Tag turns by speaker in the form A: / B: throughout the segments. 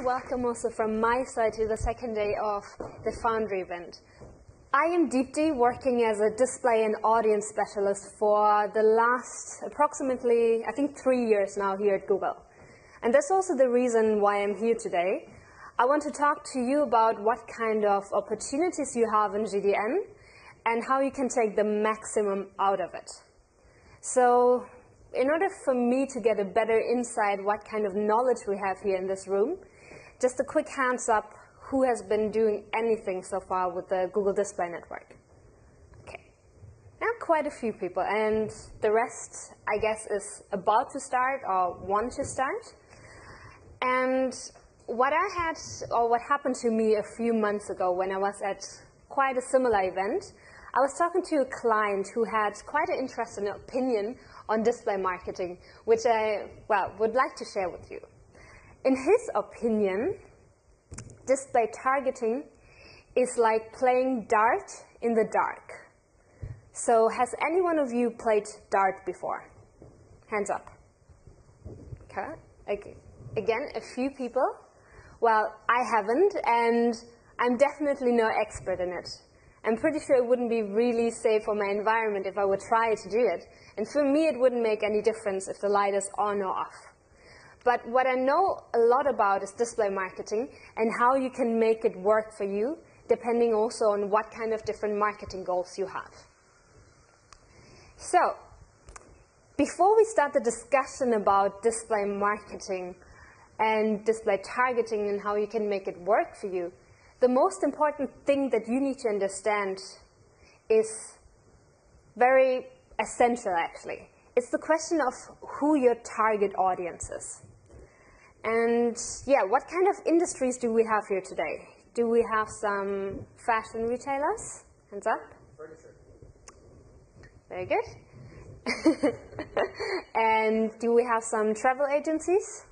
A: welcome also from my side to the second day of the Foundry event. I am Deepthy, working as a display and audience specialist for the last approximately, I think, 3 years now here at Google. And that's also the reason why I'm here today. I want to talk to you about what kind of opportunities you have in GDN and how you can take the maximum out of it. So, in order for me to get a better insight what kind of knowledge we have here in this room, just a quick hands up, who has been doing anything so far with the Google Display Network? Okay, now quite a few people, and the rest, I guess, is about to start or want to start. And what happened to me a few months ago when I was at quite a similar event, I was talking to a client who had quite an interesting opinion on display marketing, which I, would like to share with you. In his opinion, display targeting is like playing dart in the dark. So has any one of you played dart before? Hands up. Okay. Again, a few people. Well, I haven't, and I'm definitely no expert in it. I'm pretty sure it wouldn't be really safe for my environment if I would try to do it. And for me, it wouldn't make any difference if the light is on or off. But what I know a lot about is display marketing and how you can make it work for you, depending also on what kind of different marketing goals you have. So, before we start the discussion about display marketing and display targeting and how you can make it work for you, the most important thing that you need to understand is very essential, actually. It's the question of who your target audience is. And yeah, what kind of industries do we have here today? Do we have some fashion retailers? Hands up. Furniture. Very good. And do we have some travel agencies?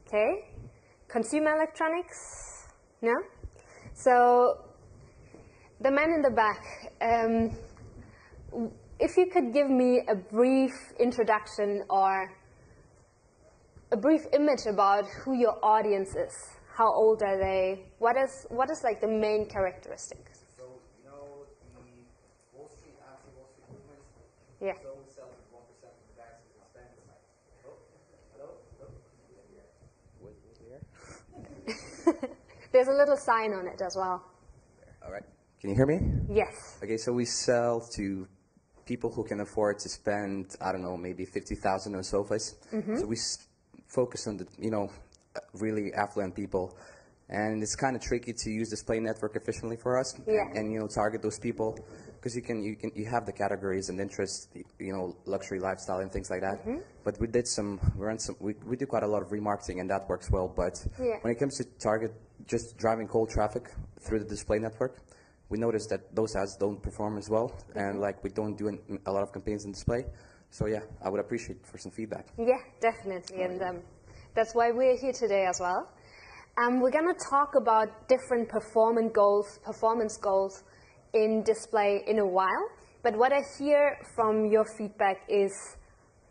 A: Okay. Consumer electronics? No? So, the man in the back, if you could give me a brief introduction or a brief image about who your audience is. How old are they? What is like the main characteristics?
B: So, you know, the Wall Street, anti-Wall Street movement?
A: Yeah.
B: So we sell 1% of the bags of the spend. It's like, hello?
A: Here? There's a little sign on it as well.
C: All right. Can you hear me?
A: Yes.
C: Okay, so we sell to people who can afford to spend, I don't know, maybe 50,000 on sofas. Mm-hmm. So we focus on the, really affluent people. And it's kind of tricky to use display network efficiently for us, and target those people, because you have the categories and interests, luxury lifestyle and things like that. Mm-hmm. But we do quite a lot of remarketing, and that works well. But when it comes to target just driving cold traffic through the display network, we noticed that those ads don't perform as well, and we don't do a lot of campaigns in display. So yeah, I would appreciate for some feedback.
A: Yeah, definitely, and that's why we're here today as well. We're going to talk about different performance goals in display in a while. But what I hear from your feedback is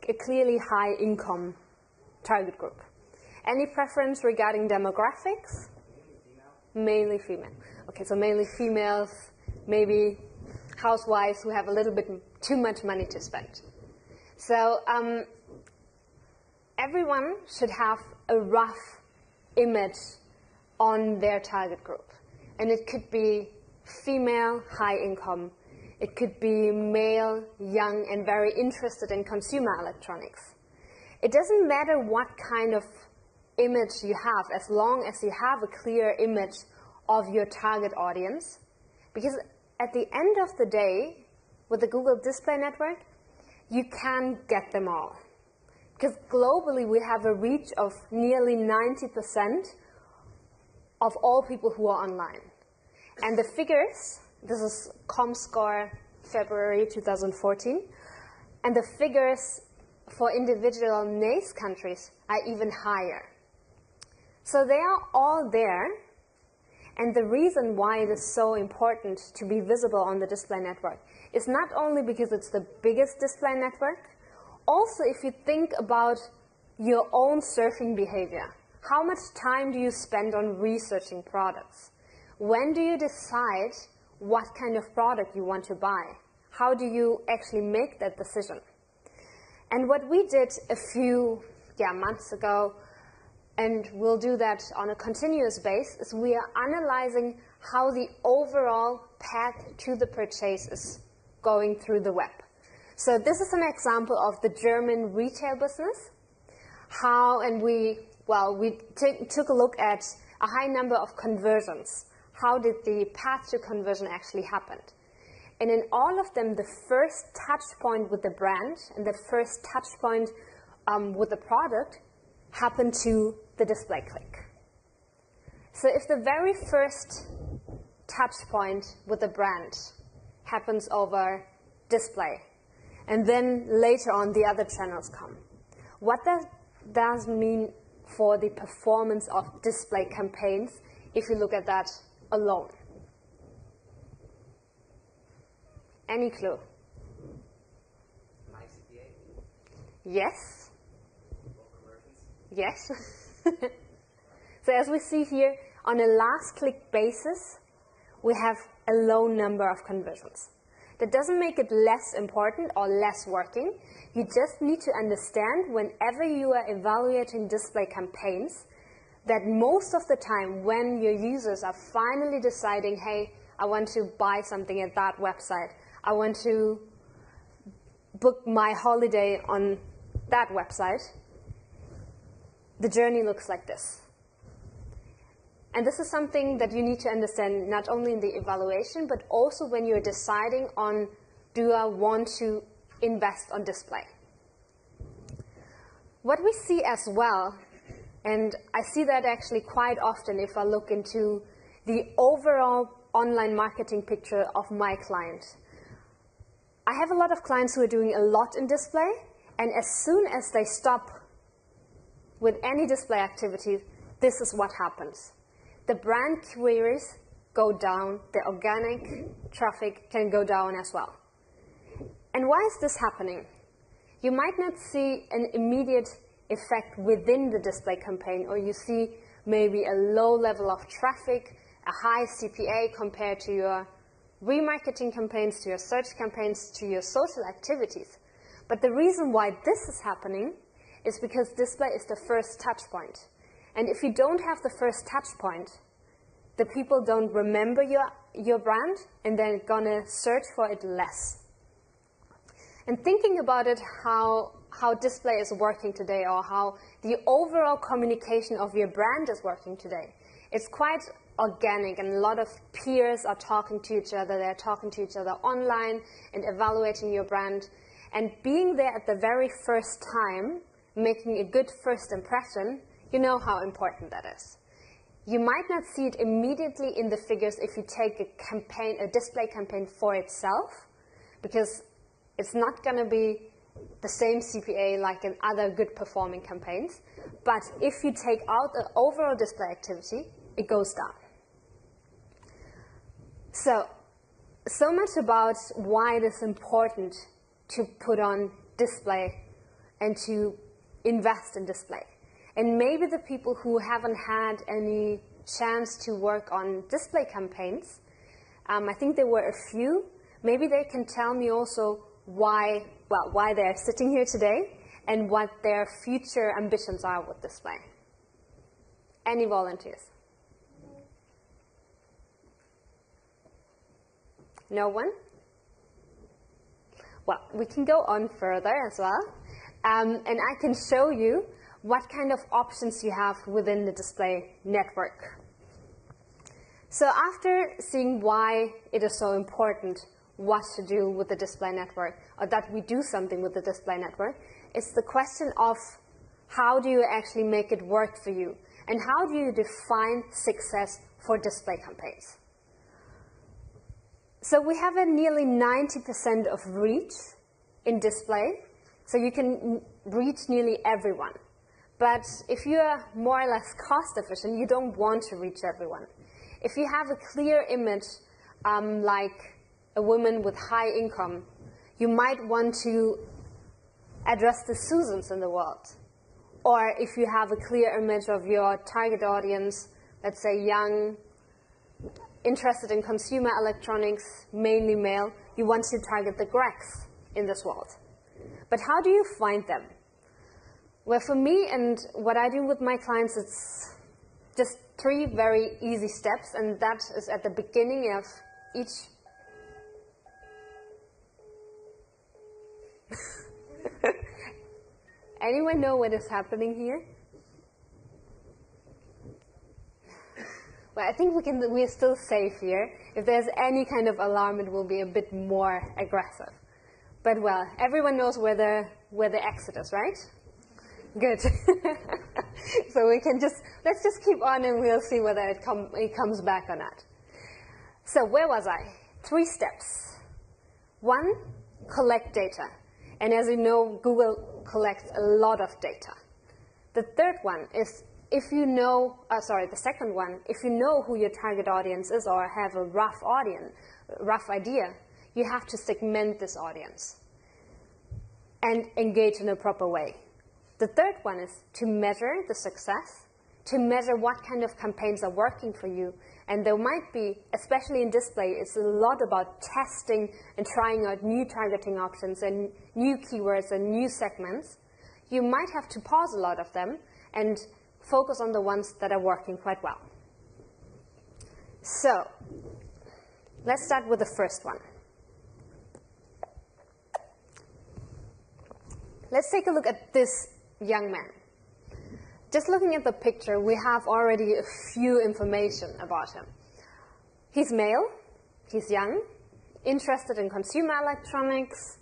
A: a clearly high income target group. Any preference regarding demographics? Mainly female. Okay, so mainly females, maybe housewives who have a little bit too much money to spend. So everyone should have a rough image on their target group. And it could be female, high income. It could be male, young, and very interested in consumer electronics. It doesn't matter what kind of image you have, as long as you have a clear image of your target audience. Because at the end of the day, with the Google Display Network, you can get them all. Because globally, we have a reach of nearly 90% of all people who are online. And the figures, this is ComScore February 2014, and the figures for individual NACE countries are even higher. So they are all there, and the reason why it is so important to be visible on the display network is not only because it's the biggest display network, also if you think about your own surfing behavior. How much time do you spend on researching products? When do you decide what kind of product you want to buy? How do you actually make that decision? And what we did a few months ago, and we'll do that on a continuous basis, is we are analyzing how the overall path to the purchase is going through the web. So this is an example of the German retail business. We took a look at a high number of conversions. How did the path to conversion actually happen? And in all of them, the first touch point with the brand and the first touch point with the product happened to the display click. So if the very first touch point with the brand happens over display, and then later on the other channels come, what does mean for the performance of display campaigns if you look at that alone? Any clue?
B: My CPA?
A: Yes.
B: Low conversions?
A: Yes. So as we see here, on a last click basis, we have a low number of conversions. That doesn't make it less important or less working. You just need to understand whenever you are evaluating display campaigns that most of the time when your users are finally deciding, hey, I want to buy something at that website, I want to book my holiday on that website, the journey looks like this. And this is something that you need to understand not only in the evaluation, but also when you're deciding on, do I want to invest on display? What we see as well, and I see that actually quite often if I look into the overall online marketing picture of my client. I have a lot of clients who are doing a lot in display, and as soon as they stop with any display activity, this is what happens. The brand queries go down, the organic traffic can go down as well. And why is this happening? You might not see an immediate effect within the display campaign, or you see maybe a low level of traffic, a high CPA compared to your remarketing campaigns, to your search campaigns, to your social activities. But the reason why this is happening is because display is the first touch point. And if you don't have the first touch point, the people don't remember your brand, and they're gonna search for it less. And thinking about it, how display is working today, or how the overall communication of your brand is working today, it's quite organic, and a lot of peers are talking to each other. They're talking to each other online and evaluating your brand. And being there at the very first time, making a good first impression, you know how important that is. You might not see it immediately in the figures if you take a display campaign for itself, because it's not going to be the same CPA like in other good performing campaigns. But if you take out the overall display activity, it goes down. So much about why it is important to put on display and to invest in display. And maybe the people who haven't had any chance to work on display campaigns, I think there were a few, maybe they can tell me also why they're sitting here today and what their future ambitions are with display. Any volunteers? No one? Well, we can go on further as well. And I can show you what kind of options you have within the display network. So after seeing why it is so important what to do with the display network, or that we do something with the display network, it's the question of how do you actually make it work for you, and how do you define success for display campaigns. So we have a nearly 90% of reach in display, so you can reach nearly everyone. But if you are more or less cost efficient, you don't want to reach everyone. If you have a clear image, like a woman with high income, you might want to address the Susans in the world. Or if you have a clear image of your target audience, let's say young, interested in consumer electronics, mainly male, you want to target the Grecs in this world. But how do you find them? Well, for me and what I do with my clients, it's just 3 very easy steps, and that is at the beginning of each. Anyone know what is happening here? Well, I think we're still safe here. If there's any kind of alarm, it will be a bit more aggressive. But well, everyone knows where the exit is, right? Good. So let's just keep on and we'll see whether it comes back or not. So where was I? 3 steps. 1, collect data. And as you know, Google collects a lot of data. The third one is the second one, if you know who your target audience is or have a rough idea, you have to segment this audience and engage in a proper way. The third one is to measure the success, to measure what kind of campaigns are working for you. And there might be, especially in display, it's a lot about testing and trying out new targeting options and new keywords and new segments. You might have to pause a lot of them and focus on the ones that are working quite well. So, let's start with the first one. Let's take a look at this young man. Just looking at the picture, we have already a few information about him. He's male, he's young, interested in consumer electronics.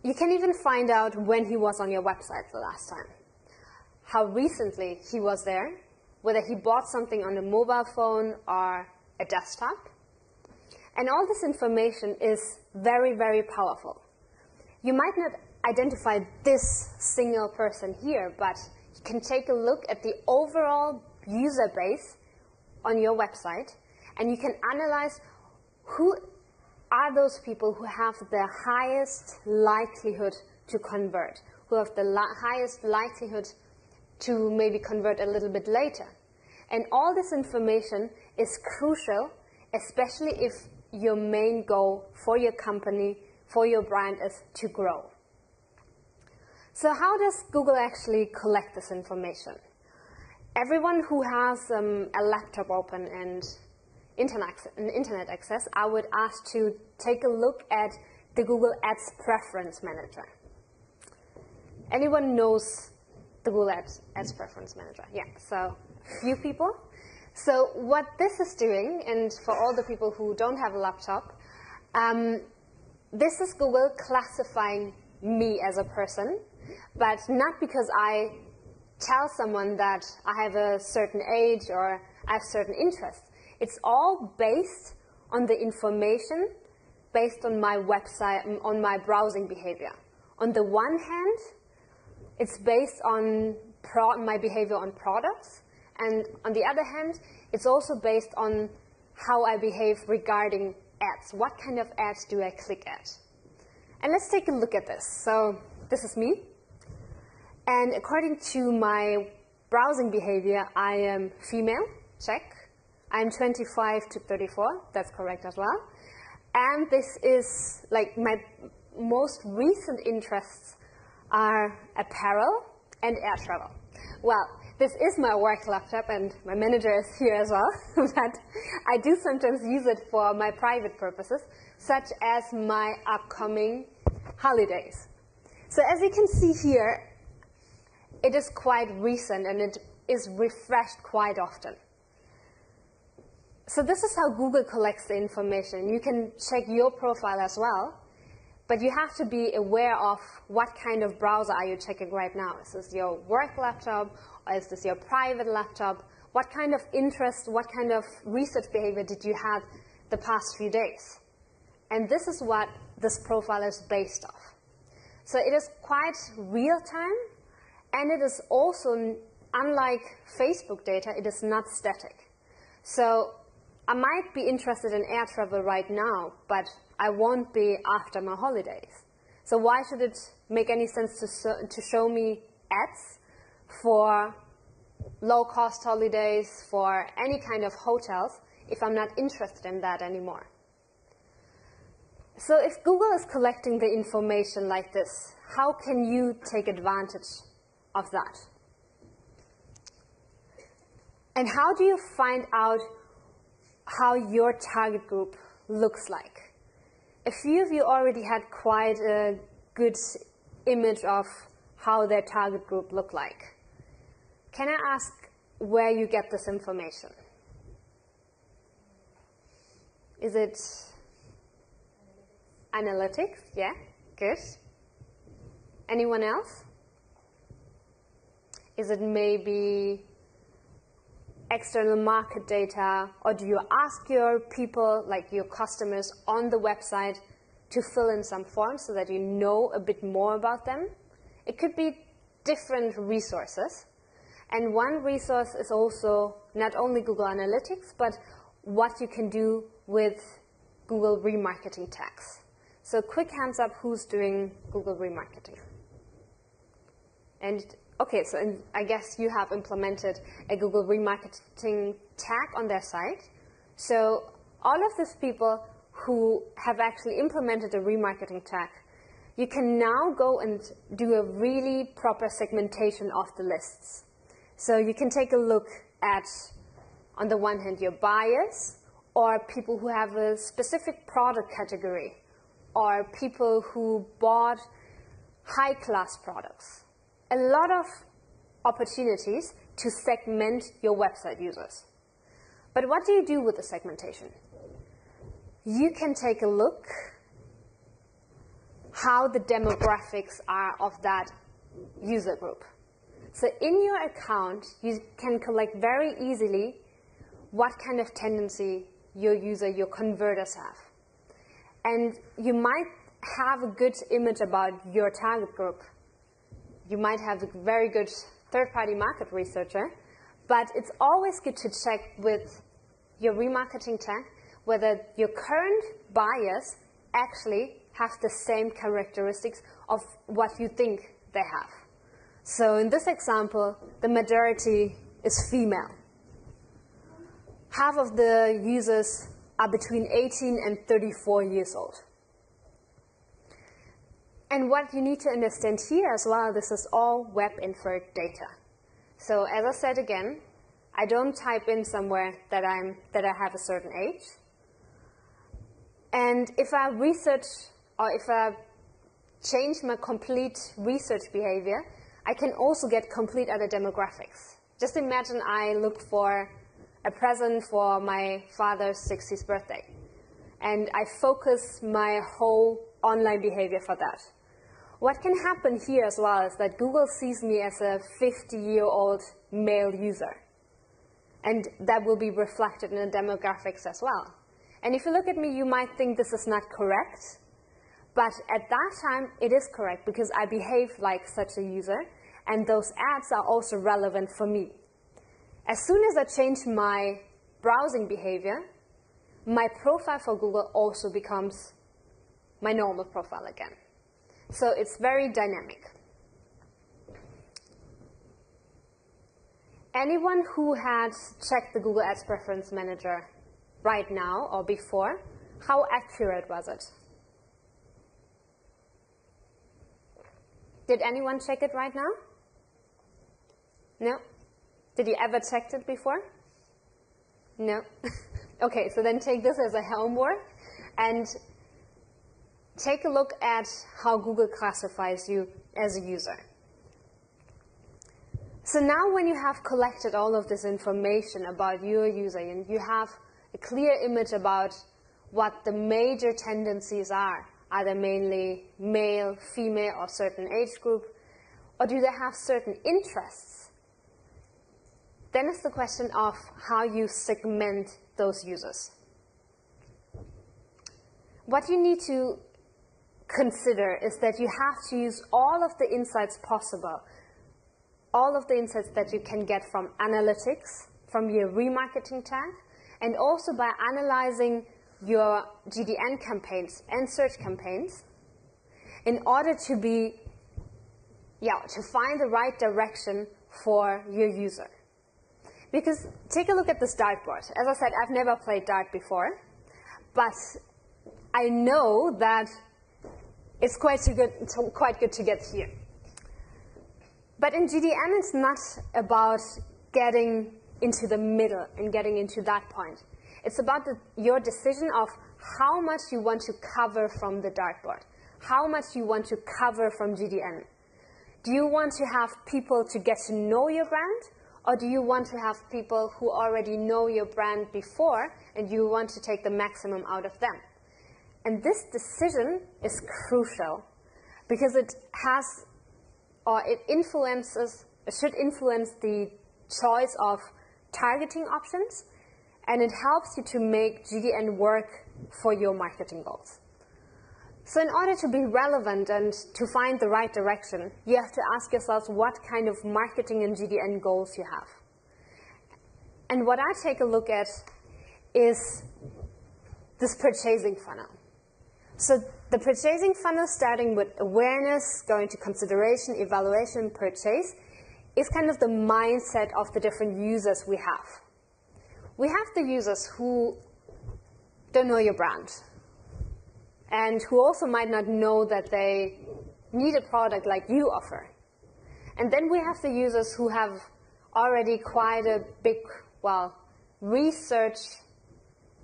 A: You can even find out when he was on your website the last time, how recently he was there, whether he bought something on a mobile phone or a desktop. And all this information is very, very powerful. You might not identify this single person here, but you can take a look at the overall user base on your website, and you can analyze who are those people who have the highest likelihood to convert, who have the highest likelihood to maybe convert a little bit later. And all this information is crucial, especially if your main goal for your company, for your brand is to grow. So how does Google actually collect this information? Everyone who has a laptop open and internet access, I would ask to take a look at the Google Ads Preference Manager. Anyone knows the Google Ads Preference Manager? Yeah, so a few people. So what this is doing, and for all the people who don't have a laptop, this is Google classifying me as a person, but not because I tell someone that I have a certain age or I have certain interests. It's all based on the information, based on my website, on my browsing behavior. On the one hand, it's based on my behavior on products, and on the other hand, it's also based on how I behave regarding ads. What kind of ads do I click at? And let's take a look at this. So this is me. And according to my browsing behavior, I am female, check. I'm 25 to 34, that's correct as well. And this is, like, my most recent interests are apparel and air travel. Well, this is my work laptop, and my manager is here as well, but I do sometimes use it for my private purposes, such as my upcoming holidays. So as you can see here, it is quite recent and it is refreshed quite often. So this is how Google collects the information. You can check your profile as well, but you have to be aware of what kind of browser are you checking right now. Is this your work laptop, or is this your private laptop? What kind of interest, what kind of research behavior did you have the past few days? And this is what this profile is based off. So it is quite real time, and it is also, unlike Facebook data, it is not static. So I might be interested in air travel right now, but I ads for low-cost holidays, for any kind of hotels, if I'm not interested in that anymore. So if Google is collecting the information like this, how can you take advantage of that? And how do you find out how your target group looks like? A few of you already had quite a good image of how their target group look like. Can I ask where you get this information? Is it analytics? Yeah, good. Anyone else? Is it maybe external market data, or do you ask your people, like your customers on the website, to fill in some forms so that you know a bit more about them? It could be different resources. And one resource is also not only Google Analytics, but what you can do with Google remarketing tags. So quick hands up, who's doing Google remarketing? And okay, so I guess you have implemented a Google remarketing tag on their site. So all of these people who have actually implemented a remarketing tag, you can now go and do a really proper segmentation of the lists. So you can take a look at, on the one hand, your buyers, or people who have a specific product category, or people who bought high-class products. A lot of opportunities to segment your website users. But what do you do with the segmentation? You can take a look how the demographics are of that user group. So in your account, you can collect very easily what kind of tendency your converters have. And you might have a good image about your target group. You might have a very good third-party market researcher, but it's always good to check with your remarketing tag whether your current buyers actually have the same characteristics of what you think they have. So in this example, the majority is female. Half of the users are between 18 and 34 years old. And what you need to understand here as well, this is all web-inferred data. So as I said again, I don't type in somewhere that I have a certain age. And if I research, or if I change my complete research behavior, I can also get complete other demographics. Just imagine I look for a present for my father's 60th birthday. And I focus my whole online behavior for that. What can happen here as well is that Google sees me as a 50-year-old male user. And that will be reflected in the demographics as well. And if you look at me, you might think this is not correct. But at that time, it is correct because I behave like such a user. And those ads are also relevant for me. As soon as I change my browsing behavior, my profile for Google also becomes my normal profile again. So it's very dynamic. Anyone who had checked the Google Ads Preference Manager right now or before, how accurate was it? Did anyone check it right now? No? Did you ever check it before? No? Okay, so then take this as a homework and take a look at how Google classifies you as a user. So now when you have collected all of this information about your user and you have a clear image about what the major tendencies are they mainly male, female, or certain age group, or do they have certain interests? Then it's the question of how you segment those users. What you need to consider is that you have to use all of the insights possible, all of the insights that you can get from analytics, from your remarketing tag, and also by analyzing your GDN campaigns and search campaigns in order to be to find the right direction for your user. Because take a look at this dartboard. As I said, I've never played dart before, but I know that it's quite good to get here. But in GDN, it's not about getting into the middle and getting into that point. It's about your decision of how much you want to cover from the dartboard, how much you want to cover from GDN. Do you want to have people to get to know your brand, or do you want to have people who already know your brand before and you want to take the maximum out of them? And this decision is crucial because it should influence the choice of targeting options, and it helps you to make GDN work for your marketing goals. So in order to be relevant and to find the right direction, you have to ask yourselves what kind of marketing and GDN goals you have. And what I take a look at is this purchasing funnel. So the purchasing funnel, starting with awareness, going to consideration, evaluation, purchase, is kind of the mindset of the different users we have. We have the users who don't know your brand, and who also might not know that they need a product like you offer. And then we have the users who have already quite a big, research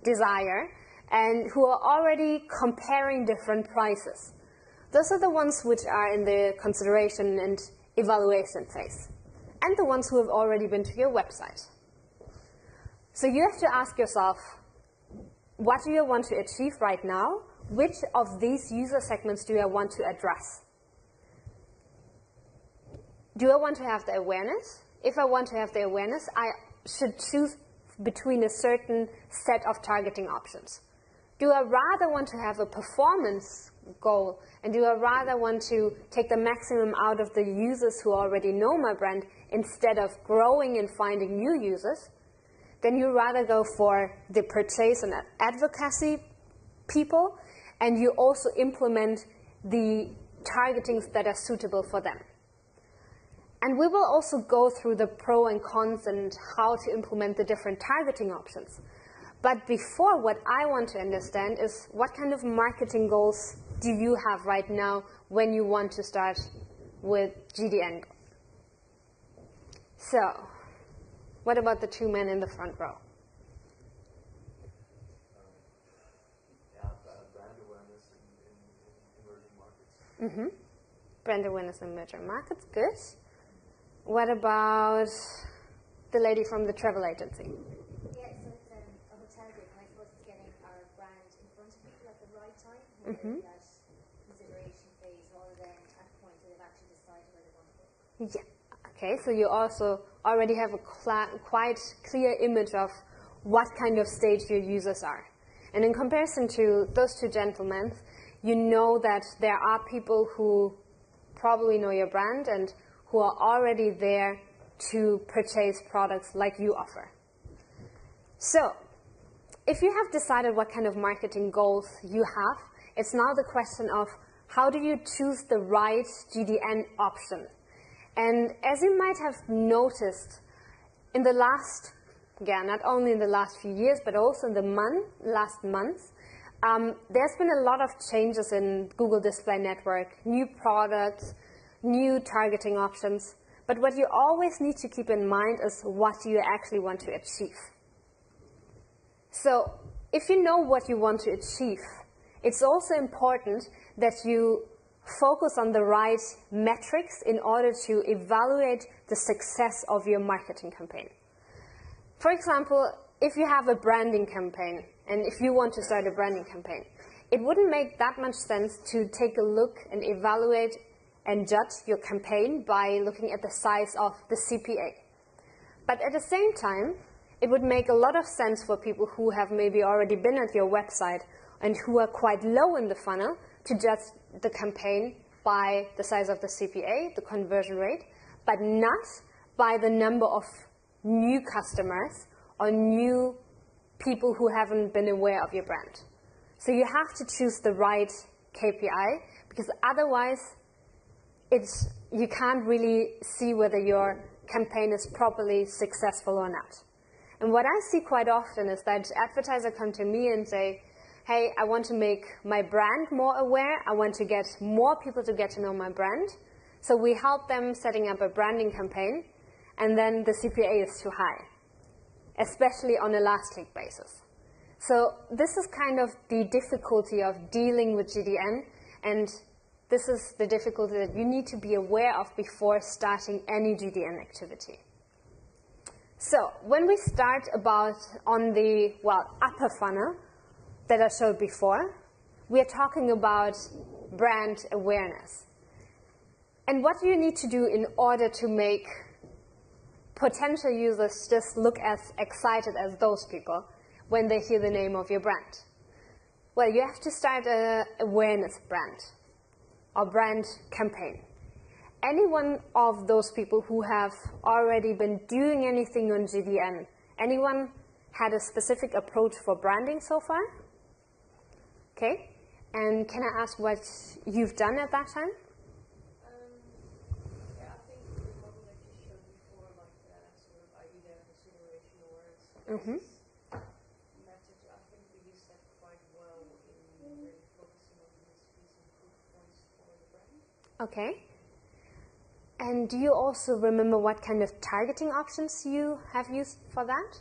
A: desire, and who are already comparing different prices. Those are the ones which are in the consideration and evaluation phase, and the ones who have already been to your website. So you have to ask yourself, what do you want to achieve right now? Which of these user segments do I want to address? Do I want to have the awareness? If I want to have the awareness, I should choose between a certain set of targeting options. Do I rather want to have a performance goal, and do I rather want to take the maximum out of the users who already know my brand instead of growing and finding new users? Then you rather go for the purchase and advocacy people, and you also implement the targetings that are suitable for them. And we will also go through the pros and cons and how to implement the different targeting options. But before, what I want to understand is what kind of marketing goals do you have right now when you want to start with GDN? So, what about the two men in the front row?
B: Brand awareness in emerging markets.
A: Brand awareness in emerging markets, good. What about the lady from the travel agency?
D: Yeah, so it's a hotel group, and I suppose it's getting our brand in front of people at the right time, in that consideration phase, rather than at the point where they've actually decided where they want to go.
A: Yeah. Okay, so you also already have a quite clear image of what kind of stage your users are. And in comparison to those two gentlemen, you know that there are people who probably know your brand and who are already there to purchase products like you offer. So, if you have decided what kind of marketing goals you have, it's now the question of how do you choose the right GDN option? And as you might have noticed in the last, not only in the last few years, but also in the last months, there's been a lot of changes in Google Display Network, new products, new targeting options. But what you always need to keep in mind is what you actually want to achieve. So if you know what you want to achieve, it's also important that you focus on the right metrics in order to evaluate the success of your marketing campaign. For example, if you have a branding campaign, and if you want to start a branding campaign, it wouldn't make that much sense to take a look and evaluate and judge your campaign by looking at the size of the CPA. But at the same time, it would make a lot of sense for people who have maybe already been at your website and who are quite low in the funnel to judge the campaign by the size of the CPA, the conversion rate, but not by the number of new customers or new people who haven't been aware of your brand. So you have to choose the right KPI, because otherwise you can't really see whether your campaign is properly successful or not. And what I see quite often is that advertisers come to me and say, hey, I want to make my brand more aware. I want to get more people to get to know my brand. So we help them setting up a branding campaign, and then the CPA is too high, especially on a last click basis. So this is kind of the difficulty of dealing with GDN, and this is the difficulty that you need to be aware of before starting any GDN activity. So when we start on the, upper funnel that I showed before, we are talking about brand awareness. And what do you need to do in order to make potential users just look as excited as those people when they hear the name of your brand? Well, you have to start an awareness brand or brand campaign. Any one of those people who have already been doing anything on GDN, anyone had a specific approach for branding so far? Okay, and can I ask what you've done at that time?
E: Yeah, I think the model that you showed before, like sort of idea consideration awareness method, I think we used that quite well in really focusing on these proof points for the brand.
A: Okay. And do you also remember what kind of targeting options you have used for that?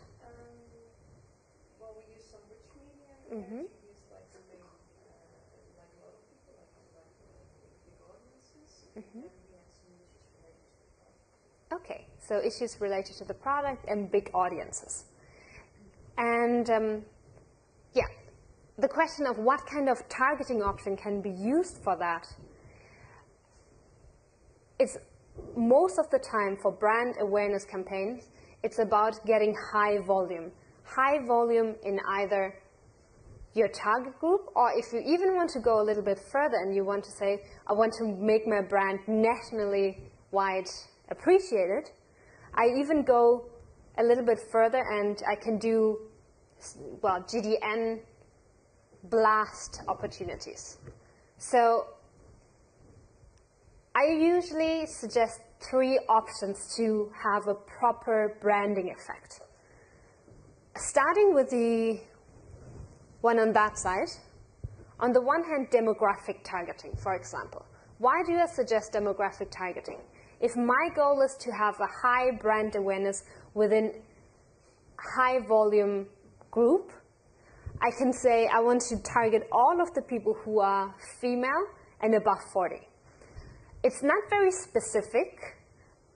E: Well, we used some rich media. We used like the main, like a lot of people, like big audiences, and we had some issues related to the product.
A: Okay, so issues related to the product and big audiences. And the question of what kind of targeting option can be used for that, it's most of the time for brand awareness campaigns, it's about getting high volume. High volume in either your target group, or if you even want to go a little bit further and you want to say, I want to make my brand nationally wide appreciated, I even go a little bit further and I can do, GDN blast opportunities. So I usually suggest 3 options to have a proper branding effect. Starting with the one on that side, on the one hand, demographic targeting, for example. Why do I suggest demographic targeting? If my goal is to have a high brand awareness within a high volume group, I can say I want to target all of the people who are female and above 40. It's not very specific,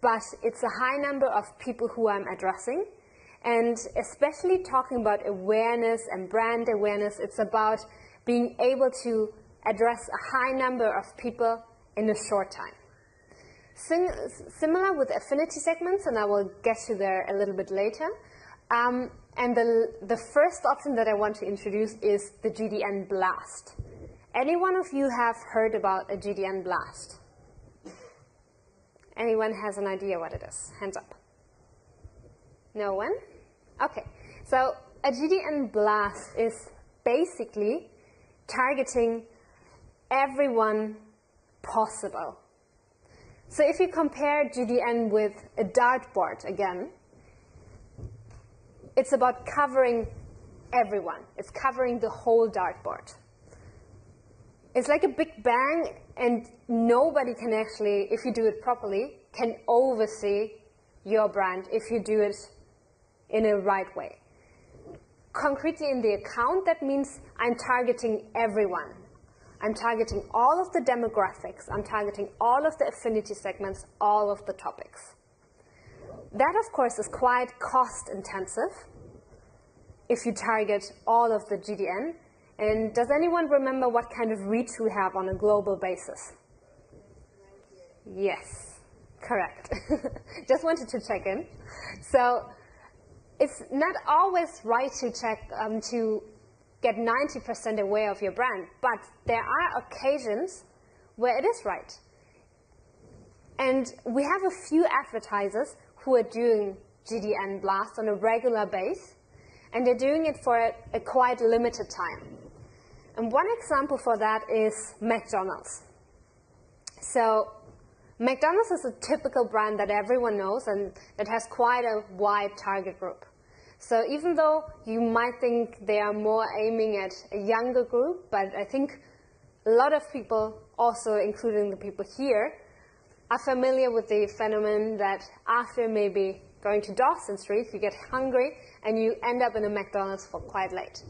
A: but it's a high number of people who I'm addressing. And especially talking about awareness and brand awareness, it's about being able to address a high number of people in a short time. Similar with affinity segments, and I will get to there a little bit later. And the first option that I want to introduce is the GDN blast. Any one of you have heard about a GDN blast? Anyone has an idea what it is? Hands up. No one? Okay. So a GDN blast is basically targeting everyone possible. So if you compare GDN with a dartboard again, it's about covering everyone. It's covering the whole dartboard. It's like a big bang, and nobody can actually, if you do it properly, can oversee your brand if you do it in a right way. Concretely in the account, that means I'm targeting everyone. I'm targeting all of the demographics. I'm targeting all of the affinity segments, all of the topics. That, of course, is quite cost intensive if you target all of the GDN. And does anyone remember what kind of reach we have on a global basis? Yes, correct. Just wanted to check in. So it's not always right to check to get 90% aware of your brand, but there are occasions where it is right. And we have a few advertisers who are doing GDN blasts on a regular basis, and they're doing it for a quite limited time. And one example for that is McDonald's. So McDonald's is a typical brand that everyone knows and that has quite a wide target group. So even though you might think they are more aiming at a younger group, but I think a lot of people, also including the people here, are familiar with the phenomenon that after maybe going to Dawson Street, you get hungry and you end up in a McDonald's for quite late.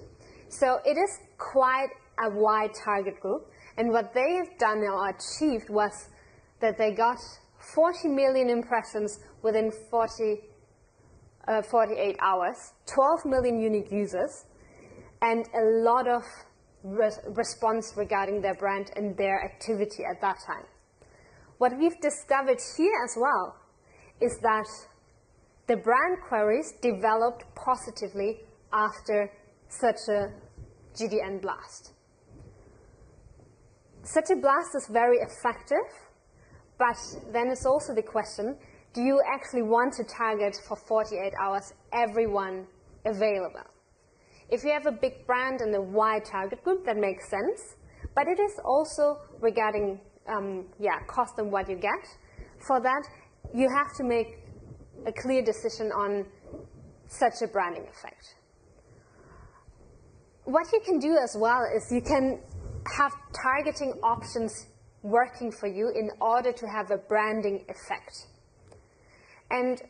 A: So it is quite a wide target group, and what they've done or achieved was that they got 40 million impressions within 48 hours, 12 million unique users, and a lot of response regarding their brand and their activity at that time. What we've discovered here as well is that the brand queries developed positively after such a GDN blast. Such a blast is very effective, but then it's also the question, do you actually want to target for 48 hours everyone available? If you have a big brand and a wide target group, that makes sense, but it is also regarding cost and what you get. For that, you have to make a clear decision on such a branding effect. What you can do as well is you can have targeting options working for you in order to have a branding effect. And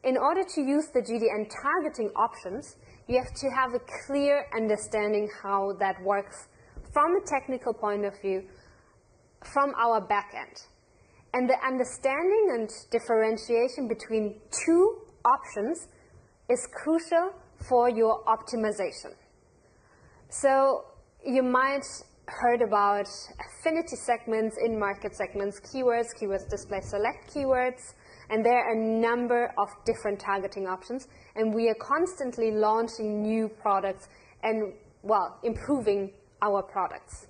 A: in order to use the GDN targeting options, you have to have a clear understanding how that works from a technical point of view, from our back end. And the understanding and differentiation between two options is crucial for your optimization. So you might heard about affinity segments, in-market segments, keywords display select keywords, and there are a number of different targeting options, and we are constantly launching new products and, well, improving our products.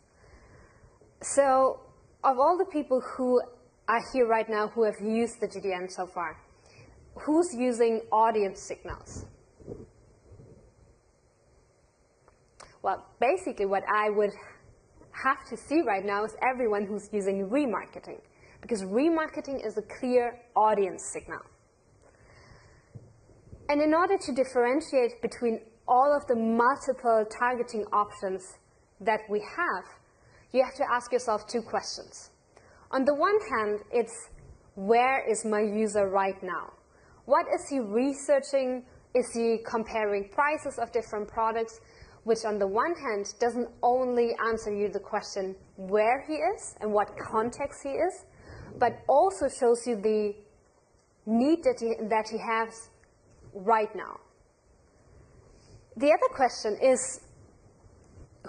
A: So of all the people who are here right now who have used the GDN so far, who's using audience signals? Well, basically what I would have to see right now is everyone who's using remarketing, because remarketing is a clear audience signal. And in order to differentiate between all of the multiple targeting options that we have, you have to ask yourself two questions. On the one hand, it's where is my user right now? What is he researching? Is he comparing prices of different products? Which on the one hand doesn't only answer you the question where he is and what context he is, but also shows you the need that he has right now. The other question is,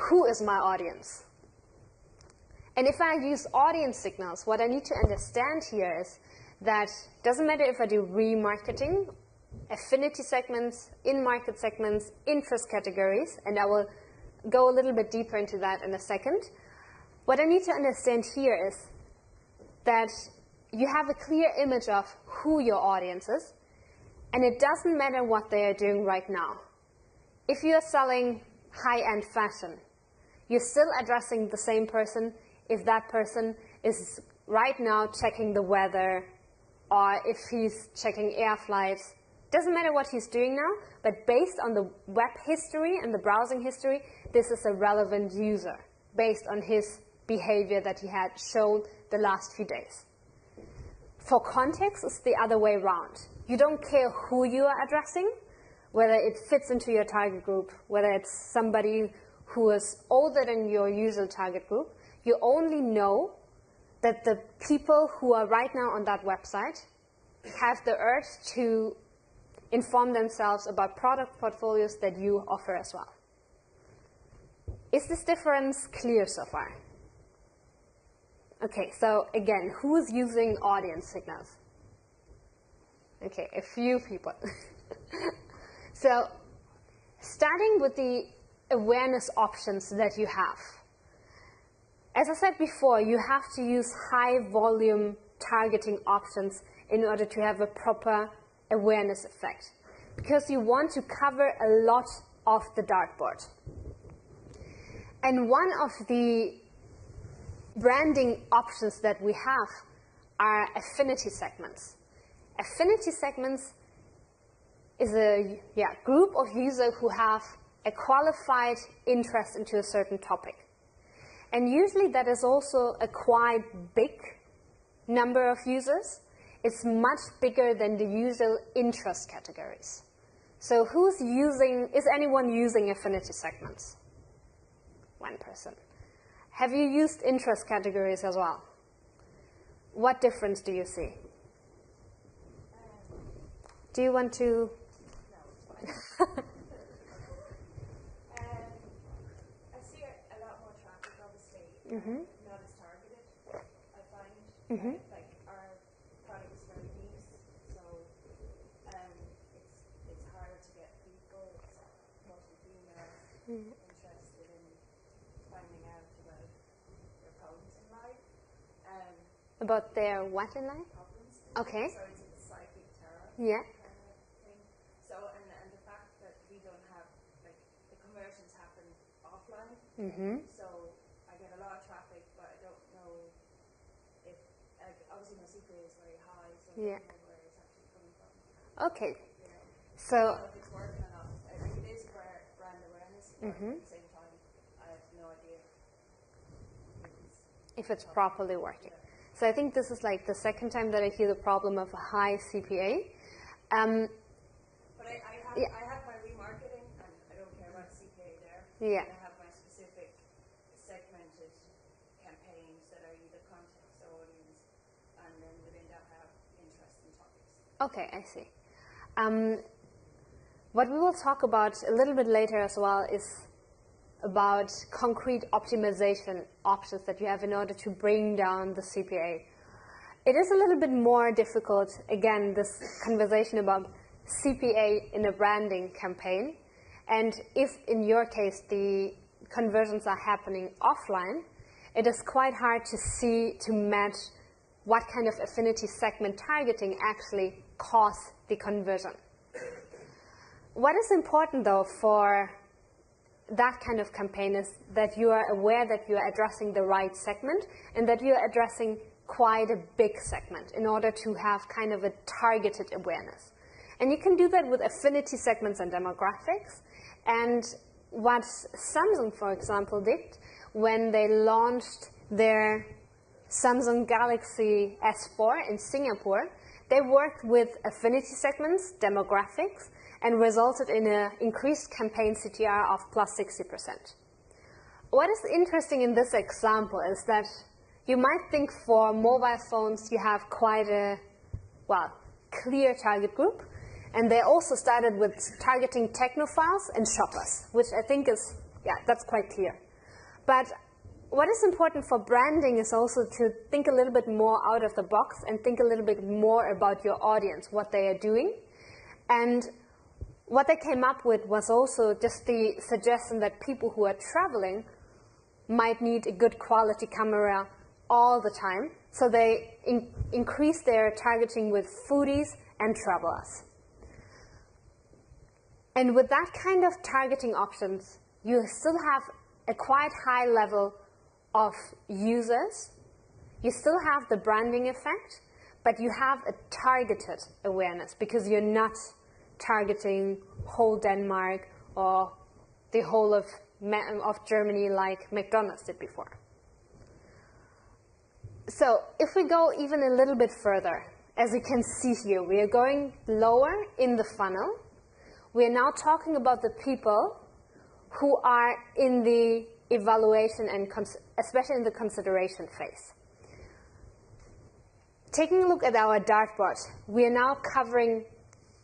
A: who is my audience? And if I use audience signals, what I need to understand here is that it doesn't matter if I do remarketing, affinity segments, in-market segments, interest categories, and I will go a little bit deeper into that in a second. What I need to understand here is that you have a clear image of who your audience is, and it doesn't matter what they are doing right now. If you are selling high-end fashion, you're still addressing the same person if that person is right now checking the weather, or if he's checking air flights. Doesn't matter what he's doing now, but based on the web history and the browsing history, this is a relevant user based on his behavior that he had shown the last few days. For context, it's the other way around. You don't care who you are addressing, whether it fits into your target group, whether it's somebody who is older than your usual target group. You only know that the people who are right now on that website have the urge to inform themselves about product portfolios that you offer as well. Is this difference clear so far? Okay, so again, who is using audience signals? Okay, a few people. So, starting with the awareness options that you have. As I said before, you have to use high volume targeting options in order to have a proper awareness effect, because you want to cover a lot of the dartboard. And one of the branding options that we have are affinity segments. Affinity segments is a group of users who have a qualified interest into a certain topic. And usually that is also a quite big number of users. It's much bigger than the user interest categories. So is anyone using affinity segments? One person. Have you used interest categories as well? What difference do you see? Do you want to?
E: I see a lot more traffic, obviously, not as targeted, I find. Like, our product is very niche, so it's hard to get people, mostly females, interested in finding out about their problems in life.
A: About their what in life?
E: Problems.
A: Okay.
E: So it's a psychic terror.
A: Yeah.
E: Thing. So, and the fact that we don't have, like, the conversions happen offline. So I get a lot of traffic, but I don't know if, obviously my CPA is very high, so I don't know where it's actually coming from.
A: Okay.
E: You know,
A: So,
E: I don't know if it's working or not. I think it is brand awareness, but at the same time, I have no idea
A: if it's properly working. So I think this is like the second time that I hear the problem of a high CPA.
E: But I have my remarketing, and I don't care about CPA there.
A: Yeah.
E: And I have my specific segmented campaigns that are either context or audience, and then within that have interest in topics.
A: Okay, I see. What we will talk about a little bit later as well is about concrete optimization options that you have in order to bring down the CPA. It is a little bit more difficult, again, this conversation about CPA in a branding campaign. And if, in your case, the conversions are happening offline, it is quite hard to match what kind of affinity segment targeting actually caused the conversion. What is important, though, for that kind of campaign is that you are aware that you are addressing the right segment and that you are addressing quite a big segment in order to have kind of a targeted awareness. And you can do that with affinity segments and demographics. And what Samsung, for example, did when they launched their Samsung Galaxy S4 in Singapore, they worked with affinity segments, demographics, and resulted in an increased campaign CTR of plus 60%. What is interesting in this example is that you might think for mobile phones you have quite a, clear target group, and they also started with targeting technophiles and shoppers, which I think is, that's quite clear. But what is important for branding is also to think a little bit more out of the box and think a little bit more about your audience, what they are doing. And what they came up with was also just the suggestion that people who are traveling might need a good quality camera all the time. So they increase their targeting with foodies and travelers. And with that kind of targeting options, you still have a quite high level of users. You still have the branding effect, but you have a targeted awareness because you're not targeting whole Denmark or the whole of Germany like McDonald's did before. So if we go even a little bit further, as you can see here, we are going lower in the funnel. We are now talking about the people who are in the evaluation and especially in the consideration phase. Taking a look at our dartboard, we are now covering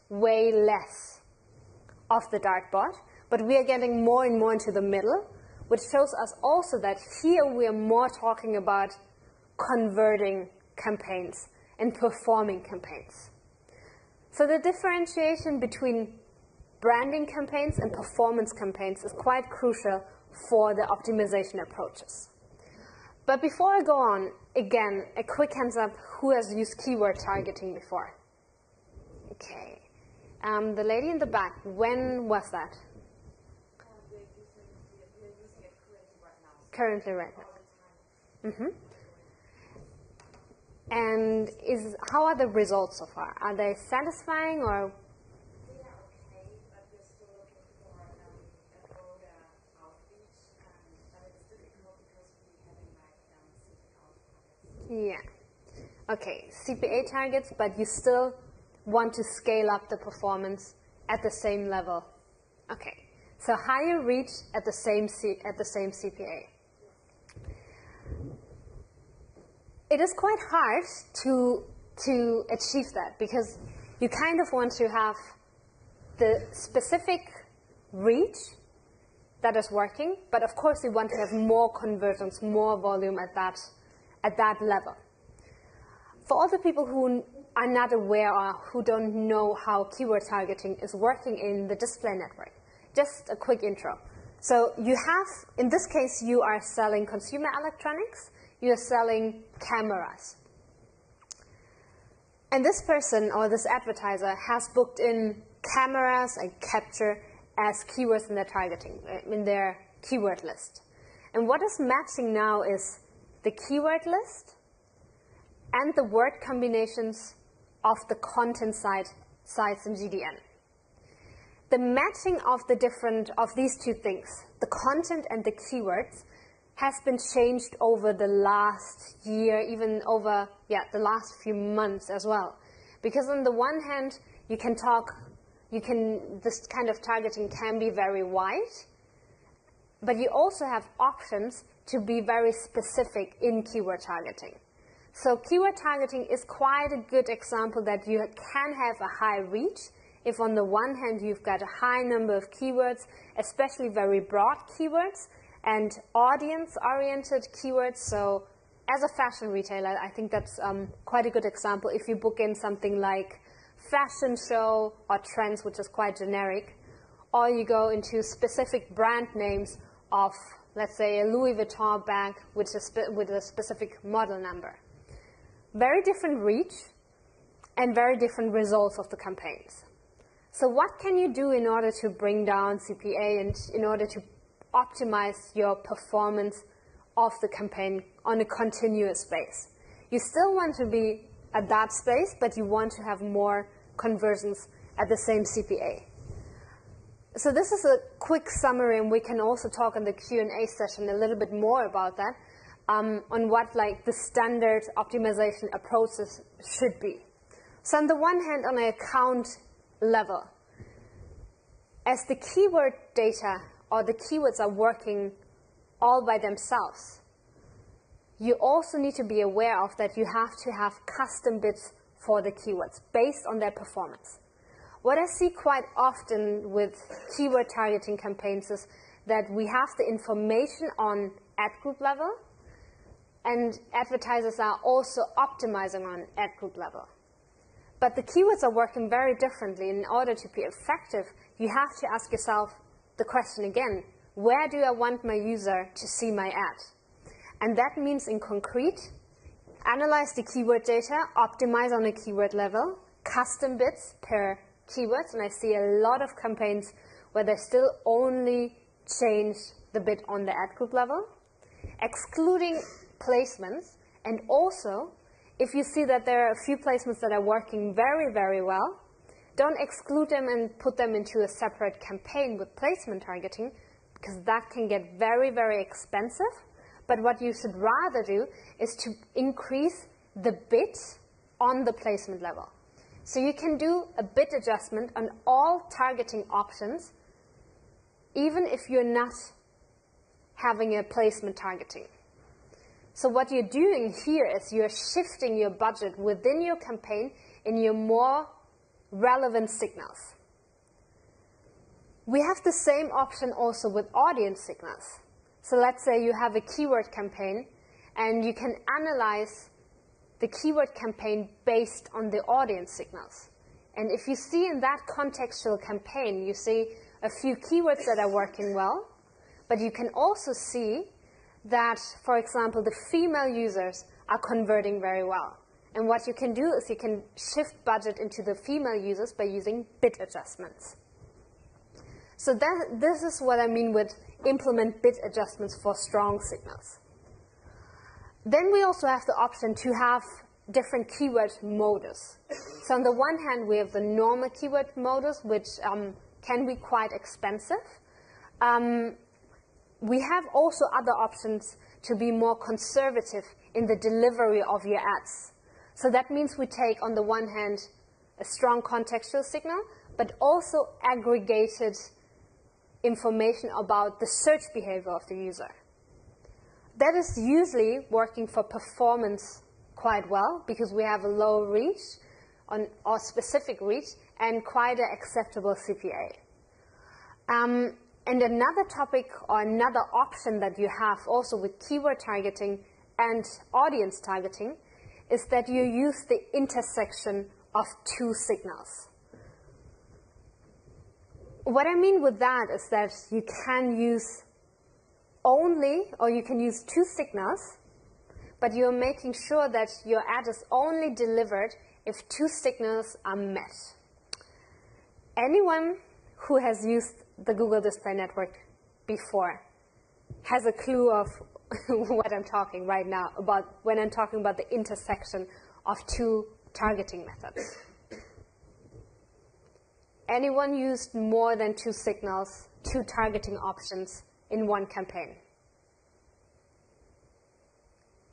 A: way less of the dartboard, but we are getting more and more into the middle, which shows us also that here we are more talking about converting campaigns and performing campaigns. So the differentiation between branding campaigns and performance campaigns is quite crucial for the optimization approaches. But before I go on, again, a quick hands up, who has used keyword targeting before? Okay. The lady in the back, when was that?
E: We're using it currently right now.
A: Currently right now. And how are the results so far? Are they satisfying or?
E: They are okay, but we're still looking for a broader outreach, but it's difficult because we're having CPA targets.
A: Yeah. Okay, CPA targets, but you still want to scale up the performance at the same level. Okay, so higher reach at the same CPA. It is quite hard to achieve that because you kind of want to have the specific reach that is working, but of course you want to have more conversions, more volume at that level. For all the people who are not aware or who don't know how keyword targeting is working in the display network, just a quick intro. So you have, in this case, you are selling consumer electronics, you are selling cameras. And this person or this advertiser has booked in cameras and capture as keywords in their targeting, in their keyword list. And what is matching now is the keyword list and the word combinations of the content sites in GDN. The matching of these two things, the content and the keywords, has been changed over the last year, even over the last few months as well. Because on the one hand, this kind of targeting can be very wide, but you also have options to be very specific in keyword targeting. So keyword targeting is quite a good example that you can have a high reach if on the one hand you've got a high number of keywords, especially very broad keywords, and audience-oriented keywords. So as a fashion retailer, I think that's quite a good example. If you book in something like fashion show or trends, which is quite generic, or you go into specific brand names of, let's say, a Louis Vuitton bag with a specific model number. Very different reach and very different results of the campaigns. So what can you do in order to bring down CPA and in order to optimize your performance of the campaign on a continuous base? You still want to be at that space, but you want to have more conversions at the same CPA. So this is a quick summary, and we can also talk in the Q&A session a little bit more about that, on what the standard optimization approaches should be. So on the one hand, on an account level, as the keyword data or the keywords are working all by themselves, you also need to be aware of that you have to have custom bits for the keywords based on their performance. What I see quite often with keyword targeting campaigns is that we have the information on ad group level, and advertisers are also optimizing on ad group level. But the keywords are working very differently. In order to be effective, you have to ask yourself the question again, where do I want my user to see my ad? And that means in concrete, analyze the keyword data, optimize on a keyword level, custom bits per keywords, and I see a lot of campaigns where they still only change the bit on the ad group level, excluding placements, and also if you see that there are a few placements that are working very, very well, don't exclude them and put them into a separate campaign with placement targeting, because that can get very, very expensive. But what you should rather do is to increase the bid on the placement level. So you can do a bid adjustment on all targeting options, even if you're not having a placement targeting. So what you're doing here is you're shifting your budget within your campaign in your more relevant signals. We have the same option also with audience signals. So let's say you have a keyword campaign, and you can analyze the keyword campaign based on the audience signals. And if you see in that contextual campaign, you see a few keywords that are working well, but you can also see that, for example, the female users are converting very well. And what you can do is you can shift budget into the female users by using bid adjustments. So this is what I mean with implement bid adjustments for strong signals. Then we also have the option to have different keyword modus. So on the one hand, we have the normal keyword modus, which can be quite expensive. We have also other options to be more conservative in the delivery of your ads. So that means we take, on the one hand, a strong contextual signal, but also aggregated information about the search behavior of the user. That is usually working for performance quite well because we have a low reach or specific reach and quite an acceptable CPA. And another topic or another option that you have also with keyword targeting and audience targeting is that you use the intersection of two signals. What I mean with that is that you can use only, or you can use two signals, but you're making sure that your ad is only delivered if two signals are met. Anyone who has used the Google Display Network before has a clue of what I'm talking right now about when I'm talking about the intersection of two targeting methods. Anyone used more than two signals, two targeting options in one campaign?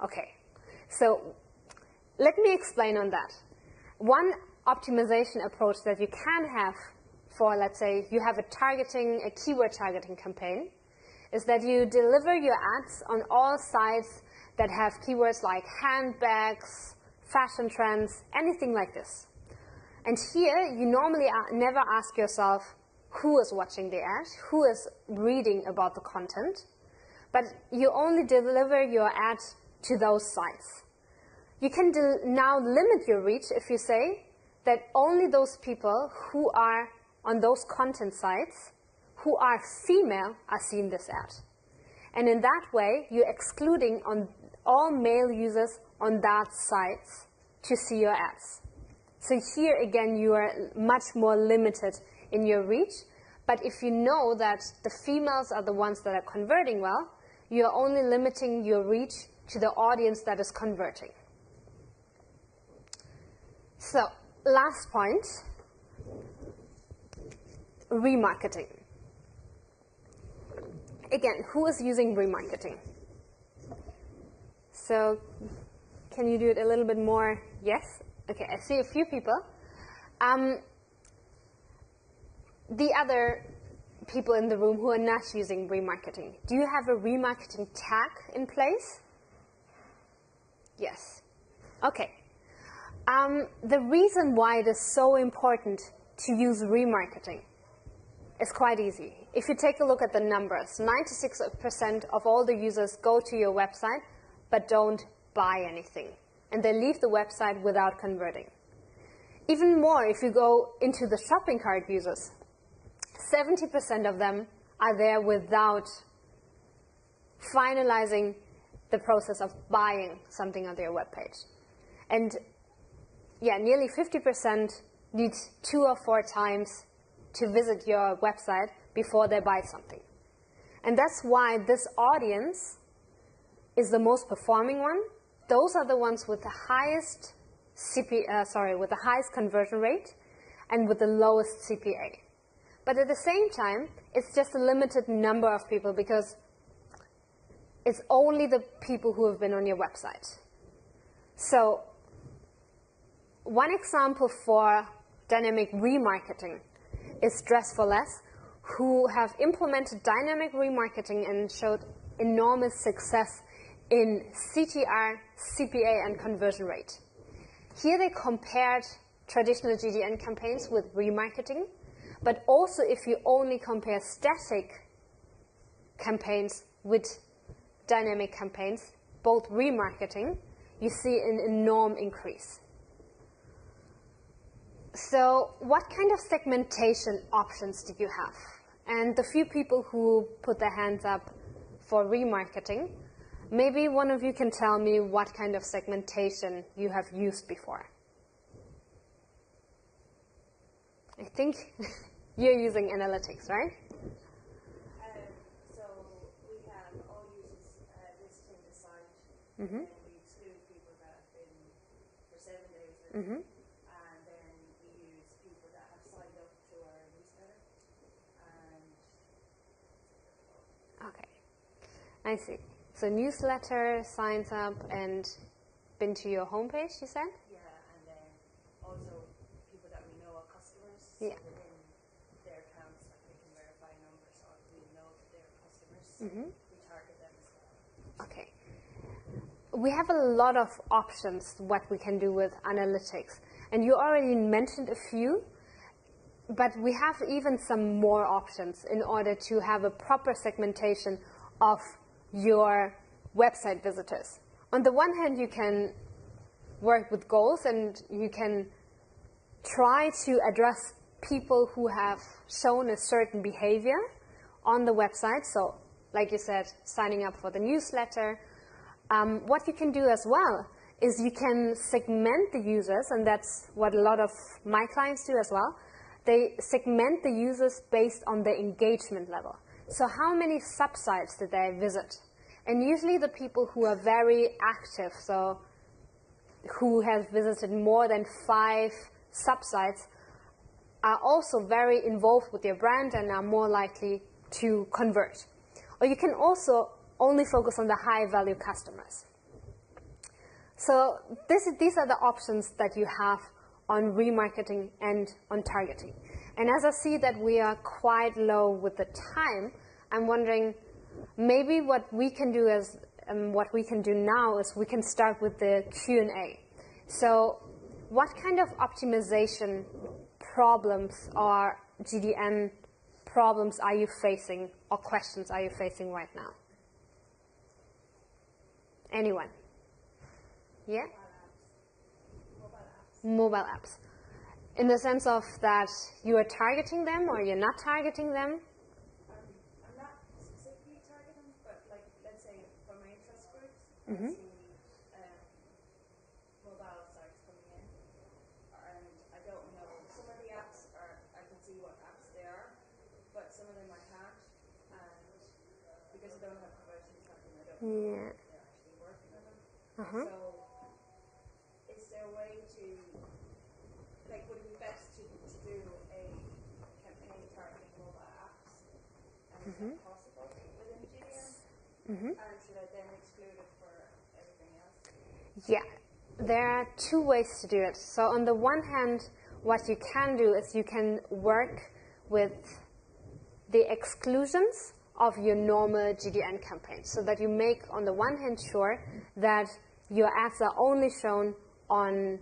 A: Okay, so let me explain on that. One optimization approach that you can have for, let's say, you have a keyword targeting campaign, is that you deliver your ads on all sites that have keywords like handbags, fashion trends, anything like this. And here, you normally never ask yourself who is watching the ad, who is reading about the content, but you only deliver your ad to those sites. You can now limit your reach if you say that only those people who are on those content sites who are female are seeing this ad. And in that way, you're excluding on all male users on that sites to see your ads. So here, again, you are much more limited in your reach. But if you know that the females are the ones that are converting well, you're only limiting your reach to the audience that is converting. So, last point, remarketing. Again, who is using remarketing? So, can you do it a little bit more? Yes? Okay, I see a few people. The other people in the room who are not using remarketing, do you have a remarketing tag in place? Yes. Okay. The reason why it is so important to use remarketing is quite easy. If you take a look at the numbers, 96% of all the users go to your website but don't buy anything. And they leave the website without converting. Even more, if you go into the shopping cart users, 70% of them are there without finalizing the process of buying something on their webpage. And yeah, nearly 50% need 2 or 4 times to visit your website before they buy something. And that's why this audience is the most performing one. Those are the ones with the highest with the highest conversion rate and with the lowest CPA. But at the same time, it's just a limited number of people because it's only the people who have been on your website. So one example for dynamic remarketing is Dress for Less, who have implemented dynamic remarketing and showed enormous success in CTR, CPA, and conversion rate. Here they compared traditional GDN campaigns with remarketing, but also if you only compare static campaigns with dynamic campaigns, both remarketing, you see an enormous increase. So what kind of segmentation options do you have? And the few people who put their hands up for remarketing, maybe one of you can tell me what kind of segmentation you have used before. I think you're using analytics, right?
E: So we have all users visiting the site,
A: Mm-hmm.
E: and we exclude people that have been and then we use people that have signed up to our newsletter. And
A: Okay, I see. So newsletter, signs up, and been to your homepage, you said?
E: yeah, and then also people that we know are customers.
A: Yeah.
E: So within their accounts, like we can verify numbers, or we know that they're customers. So we target them as well.
A: Okay. We have a lot of options what we can do with analytics. And you already mentioned a few, but we have even some more options in order to have a proper segmentation of your website visitors. On the one hand, you can work with goals and you can try to address people who have shown a certain behavior on the website. So, like you said, signing up for the newsletter. What you can do as well is you can segment the users, and that's what a lot of my clients do as well. They segment the users based on their engagement level. So how many subsites did they visit? And usually the people who are very active, so who have visited more than 5 subsites, are also very involved with your brand and are more likely to convert. Or you can also only focus on the high-value customers. So these are the options that you have on remarketing and on targeting. And as I see that we are quite low with the time, I'm wondering maybe what we can do now is we can start with the Q&A. So what kind of optimization problems or GDN problems are you facing or questions are you facing right now? Anyone? Yeah? Mobile apps. In the sense of that you are targeting them or you're not targeting them?
E: I'm not specifically targeting, but like, let's say for my interest groups, I see mobile sites coming in, and I don't know, some of the apps I can see what apps they are, but some of them I can't, and because I don't have conversion tracking, I don't know if they're actually working on them. So is there a way to, like, would it be best to do a campaign targeting mobile apps? And is that possible within GDN? And should I then exclude it for everything else?
A: Yeah, there are 2 ways to do it. So on the one hand, what you can do is you can work with the exclusions of your normal GDN campaign, so that you make, on the one hand, sure that your ads are only shown on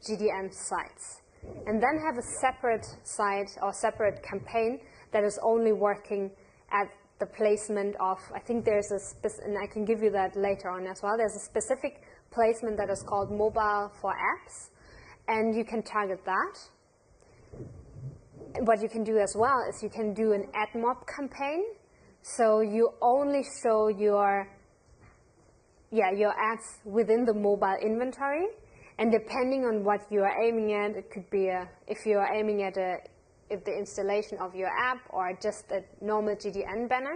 A: GDN sites. And then have a separate site or separate campaign that is only working at the placement of, I think there's and I can give you that later on as well, there's a specific placement that is called mobile for apps, and you can target that. What you can do as well is you can do an ad mob campaign, so you only show your ads within the mobile inventory, and depending on what you are aiming at, it could be if you are aiming at the installation of your app or just a normal GDN banner,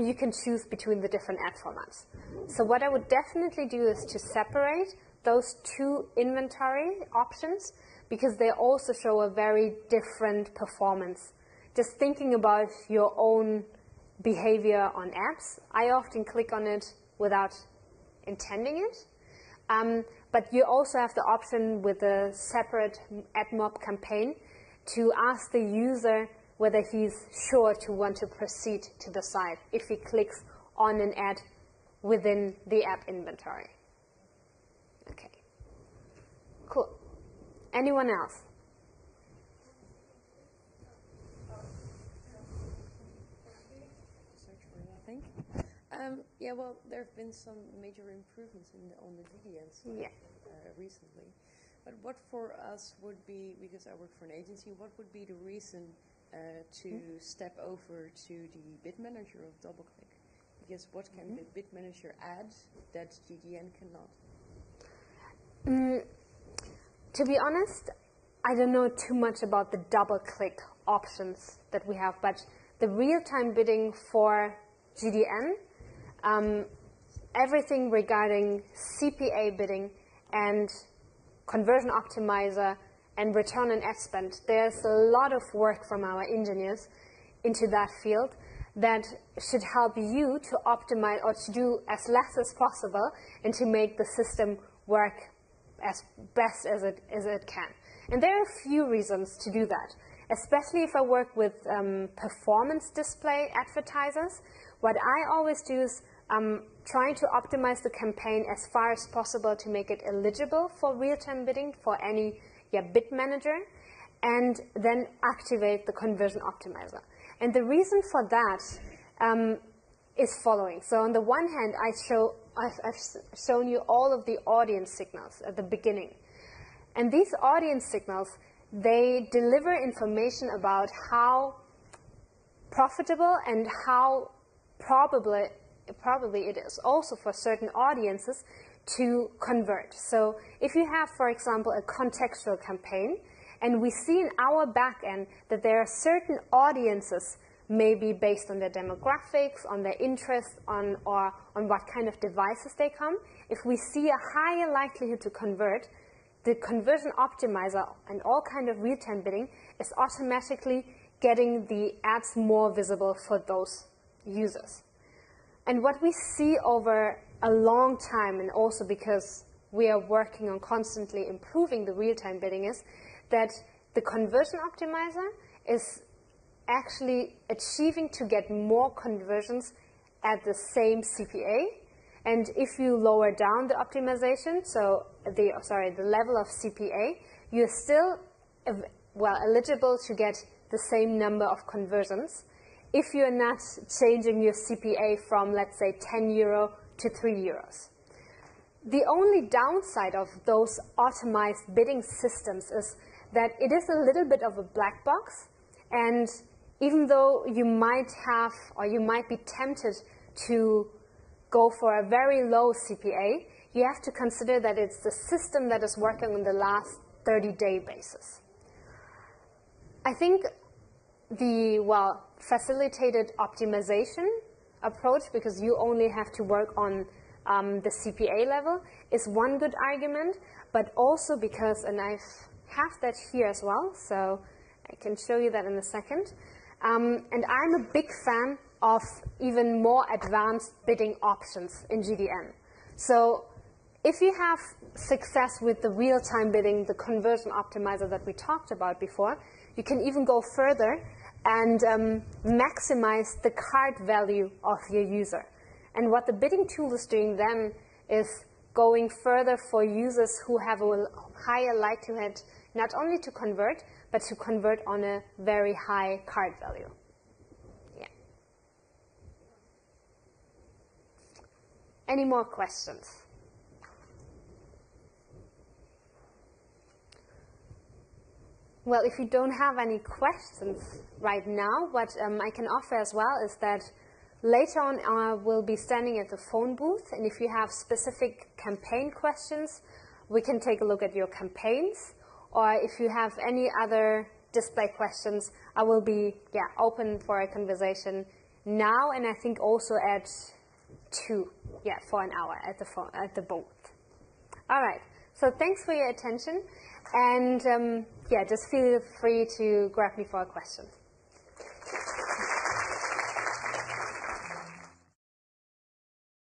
A: you can choose between the different ad formats. So what I would definitely do is to separate those 2 inventory options, because they also show a very different performance. Just thinking about your own behavior on apps, I often click on it without intending it. But you also have the option with a separate ad mob campaign to ask the user whether he's sure to want to proceed to the site if he clicks on an ad within the app inventory. Okay. Cool. Anyone else?
F: I think. Yeah, well, there have been some major improvements on the GDN side recently. But what for us would be, because I work for an agency, what would be the reason to step over to the bid manager of DoubleClick? Because what can the bid manager add that GDN cannot?
A: To be honest, I don't know too much about the DoubleClick options that we have, but the real-time bidding for GDN, everything regarding CPA bidding and conversion optimizer, and return on ad spend. There's a lot of work from our engineers into that field that should help you to optimize or to do as less as possible and to make the system work as best as it can. And there are a few reasons to do that, especially if I work with performance display advertisers. What I always do is trying to optimize the campaign as far as possible to make it eligible for real-time bidding for any bid manager, and then activate the conversion optimizer. And the reason for that is following. So on the one hand, I've shown you all of the audience signals at the beginning. And these audience signals, they deliver information about how profitable and how probably it is also for certain audiences to convert. So if you have, for example, a contextual campaign, and we see in our back end that there are certain audiences, maybe based on their demographics, on their interests, or on what kind of devices they come, if we see a higher likelihood to convert, the conversion optimizer and all kind of real-time bidding is automatically getting the ads more visible for those users. And what we see over a long time, and also because we are working on constantly improving the real-time bidding, is that the conversion optimizer is actually achieving to get more conversions at the same CPA. And if you lower down the optimization, so the level of CPA, you're still eligible to get the same number of conversions if you're not changing your CPA from, let's say, 10 euro to 3 euros. The only downside of those optimized bidding systems is that it is a little bit of a black box, and even though you might have, or you might be tempted to go for a very low CPA, you have to consider that it's the system that is working on the last 30-day basis. I think the, facilitated optimization approach, because you only have to work on the CPA level, is one good argument, but also because, and I have that here as well, so I can show you that in a second, and I'm a big fan of even more advanced bidding options in GDN. So if you have success with the real-time bidding, the conversion optimizer that we talked about before, you can even go further and maximize the cart value of your user. And what the bidding tool is doing then is going further for users who have a higher likelihood not only to convert, but to convert on a very high cart value. Yeah. Any more questions? Well, if you don't have any questions right now, what I can offer as well is that later on I will be standing at the phone booth, and if you have specific campaign questions, we can take a look at your campaigns, or if you have any other display questions, I will be open for a conversation now, and I think also at 2, for an hour at the booth. All right, so thanks for your attention, and just feel free to grab me for a question.